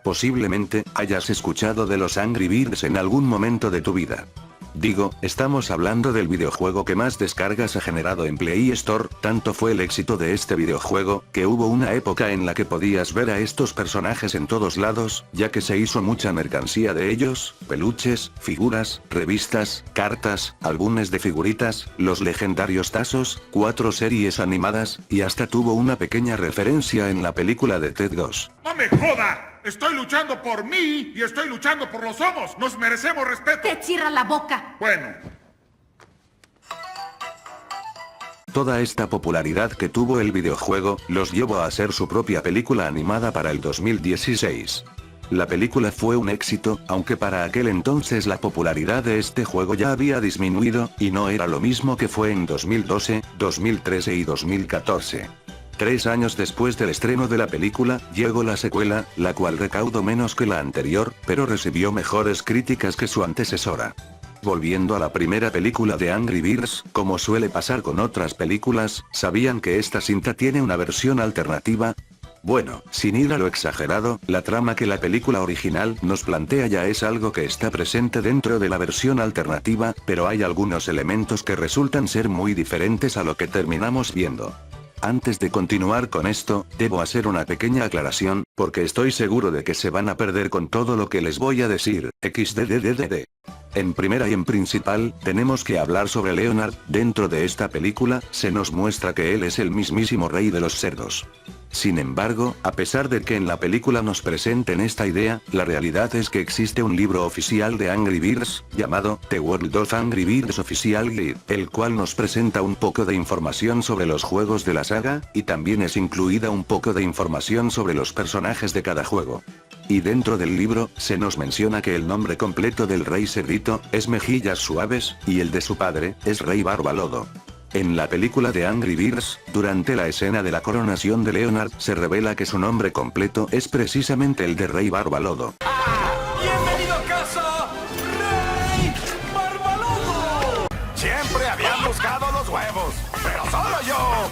Posiblemente, hayas escuchado de los Angry Birds en algún momento de tu vida. Digo, estamos hablando del videojuego que más descargas ha generado en Play Store, tanto fue el éxito de este videojuego, que hubo una época en la que podías ver a estos personajes en todos lados, ya que se hizo mucha mercancía de ellos, peluches, figuras, revistas, cartas, álbumes de figuritas, los legendarios tazos, 4 series animadas, y hasta tuvo una pequeña referencia en la película de Ted 2. ¡No me joda! Estoy luchando por mí y estoy luchando por los homos. Nos merecemos respeto. ¡Te cierra la boca! Bueno. Toda esta popularidad que tuvo el videojuego, los llevó a hacer su propia película animada para el 2016. La película fue un éxito, aunque para aquel entonces la popularidad de este juego ya había disminuido, y no era lo mismo que fue en 2012, 2013 y 2014. 3 años después del estreno de la película, llegó la secuela, la cual recaudó menos que la anterior, pero recibió mejores críticas que su antecesora. Volviendo a la primera película de Angry Birds, como suele pasar con otras películas, ¿sabían que esta cinta tiene una versión alternativa? Bueno, sin ir a lo exagerado, la trama que la película original nos plantea ya es algo que está presente dentro de la versión alternativa, pero hay algunos elementos que resultan ser muy diferentes a lo que terminamos viendo. Antes de continuar con esto, debo hacer una pequeña aclaración, porque estoy seguro de que se van a perder con todo lo que les voy a decir, xddddd. En primera y en principal, tenemos que hablar sobre Leonard. Dentro de esta película, se nos muestra que él es el mismísimo rey de los cerdos. Sin embargo, a pesar de que en la película nos presenten esta idea, la realidad es que existe un libro oficial de Angry Birds, llamado The World of Angry Birds Official Guide, el cual nos presenta un poco de información sobre los juegos de la saga, y también es incluida un poco de información sobre los personajes de cada juego. Y dentro del libro, se nos menciona que el nombre completo del Rey Cerdito, es Mejillas Suaves, y el de su padre, es Rey Barbalodo. En la película de Angry Birds, durante la escena de la coronación de Leonard, se revela que su nombre completo es precisamente el de Rey Barbalodo. ¡Bienvenido a casa, Rey Barbalodo! Siempre habían buscado los huevos, pero solo yo,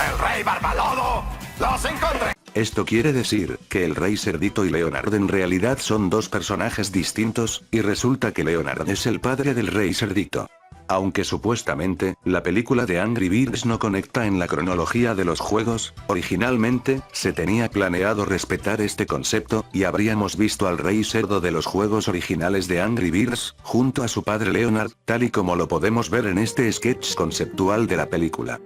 el Rey Barbalodo, los encontré. Esto quiere decir, que el Rey Cerdito y Leonard en realidad son dos personajes distintos, y resulta que Leonard es el padre del Rey Cerdito. Aunque supuestamente, la película de Angry Birds no conecta en la cronología de los juegos, originalmente, se tenía planeado respetar este concepto, y habríamos visto al Rey Cerdo de los juegos originales de Angry Birds, junto a su padre Leonard, tal y como lo podemos ver en este sketch conceptual de la película.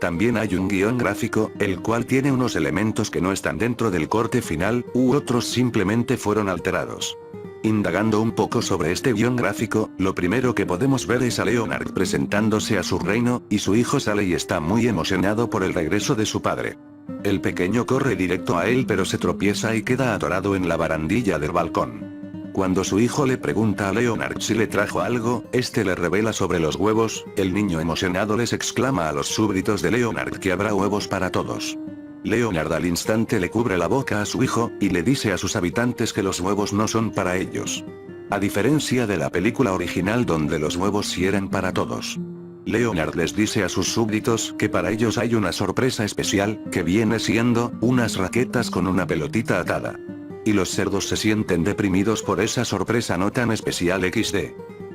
También hay un guión gráfico, el cual tiene unos elementos que no están dentro del corte final, u otros simplemente fueron alterados. Indagando un poco sobre este guión gráfico, lo primero que podemos ver es a Leonard presentándose a su reino, y su hijo sale y está muy emocionado por el regreso de su padre. El pequeño corre directo a él pero se tropieza y queda atorado en la barandilla del balcón. Cuando su hijo le pregunta a Leonard si le trajo algo, este le revela sobre los huevos, el niño emocionado les exclama a los súbditos de Leonard que habrá huevos para todos. Leonard al instante le cubre la boca a su hijo, y le dice a sus habitantes que los huevos no son para ellos. A diferencia de la película original donde los huevos sí eran para todos. Leonard les dice a sus súbditos que para ellos hay una sorpresa especial, que viene siendo, unas raquetas con una pelotita atada. Y los cerdos se sienten deprimidos por esa sorpresa no tan especial XD.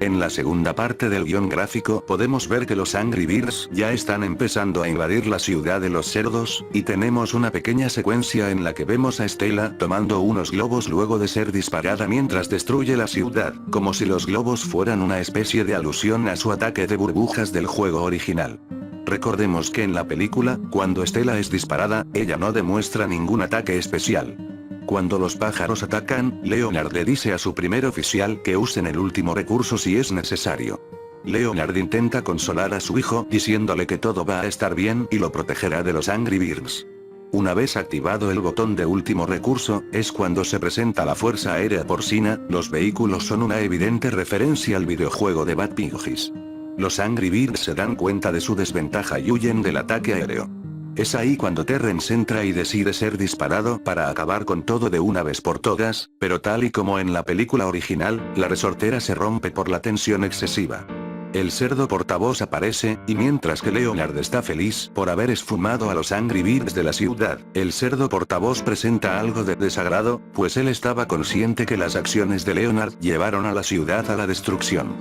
En la segunda parte del guión gráfico podemos ver que los Angry Birds ya están empezando a invadir la ciudad de los cerdos, y tenemos una pequeña secuencia en la que vemos a Stella tomando unos globos luego de ser disparada mientras destruye la ciudad, como si los globos fueran una especie de alusión a su ataque de burbujas del juego original. Recordemos que en la película, cuando Stella es disparada, ella no demuestra ningún ataque especial. Cuando los pájaros atacan, Leonard le dice a su primer oficial que usen el último recurso si es necesario. Leonard intenta consolar a su hijo diciéndole que todo va a estar bien y lo protegerá de los Angry Birds. Una vez activado el botón de último recurso, es cuando se presenta la Fuerza Aérea Porcina. Los vehículos son una evidente referencia al videojuego de Bad Piggies. Los Angry Birds se dan cuenta de su desventaja y huyen del ataque aéreo. Es ahí cuando Terrence entra y decide ser disparado para acabar con todo de una vez por todas, pero tal y como en la película original, la resortera se rompe por la tensión excesiva. El cerdo portavoz aparece, y mientras que Leonard está feliz por haber esfumado a los Angry Birds de la ciudad, el cerdo portavoz presenta algo de desagrado, pues él estaba consciente que las acciones de Leonard llevaron a la ciudad a la destrucción.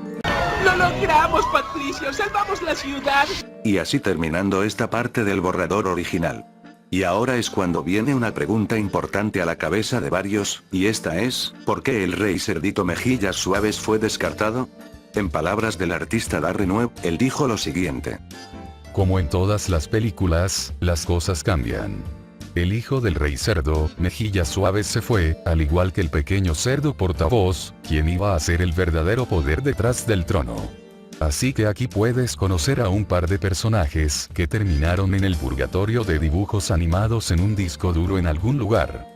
¡Lo logramos, Patricio! ¡Salvamos la ciudad! Y así terminando esta parte del borrador original. Y ahora es cuando viene una pregunta importante a la cabeza de varios, y esta es, ¿por qué el rey cerdito Mejillas Suaves fue descartado? En palabras del artista Darren Webb, él dijo lo siguiente. Como en todas las películas, las cosas cambian. El hijo del rey cerdo, Mejillas Suaves se fue, al igual que el pequeño cerdo portavoz, quien iba a ser el verdadero poder detrás del trono. Así que aquí puedes conocer a un par de personajes que terminaron en el purgatorio de dibujos animados en un disco duro en algún lugar.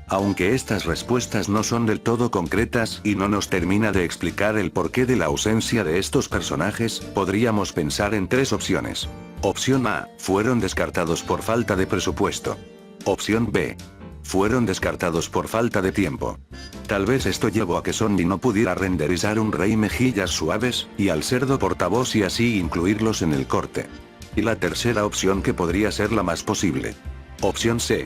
Aunque estas respuestas no son del todo concretas y no nos termina de explicar el porqué de la ausencia de estos personajes, podríamos pensar en tres opciones. Opción A, fueron descartados por falta de presupuesto. Opción B, fueron descartados por falta de tiempo. Tal vez esto llevó a que Sony no pudiera renderizar un rey Mejillas Suaves, y al cerdo portavoz y así incluirlos en el corte. Y la tercera opción que podría ser la más posible. Opción C.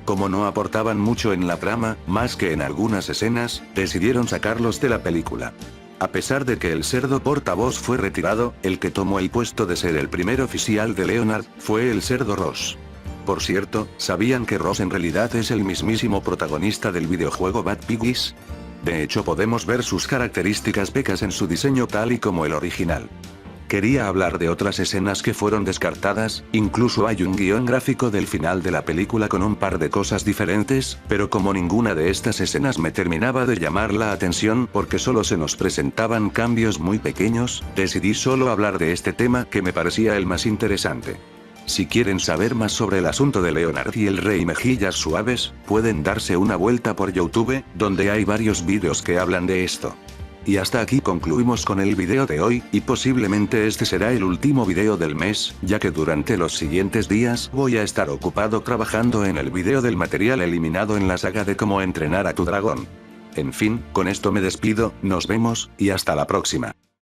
Como no aportaban mucho en la trama, más que en algunas escenas, decidieron sacarlos de la película. A pesar de que el cerdo portavoz fue retirado, el que tomó el puesto de ser el primer oficial de Leonard, fue el cerdo Ross. Por cierto, ¿sabían que Ross en realidad es el mismísimo protagonista del videojuego Bad Piggies? De hecho podemos ver sus características pecas en su diseño tal y como el original. Quería hablar de otras escenas que fueron descartadas, incluso hay un guión gráfico del final de la película con un par de cosas diferentes, pero como ninguna de estas escenas me terminaba de llamar la atención porque solo se nos presentaban cambios muy pequeños, decidí solo hablar de este tema que me parecía el más interesante. Si quieren saber más sobre el asunto de Leonard y el rey Mejillas Suaves, pueden darse una vuelta por YouTube, donde hay varios vídeos que hablan de esto. Y hasta aquí concluimos con el video de hoy, y posiblemente este será el último video del mes, ya que durante los siguientes días voy a estar ocupado trabajando en el video del material eliminado en la saga de cómo entrenar a tu dragón. En fin, con esto me despido, nos vemos, y hasta la próxima.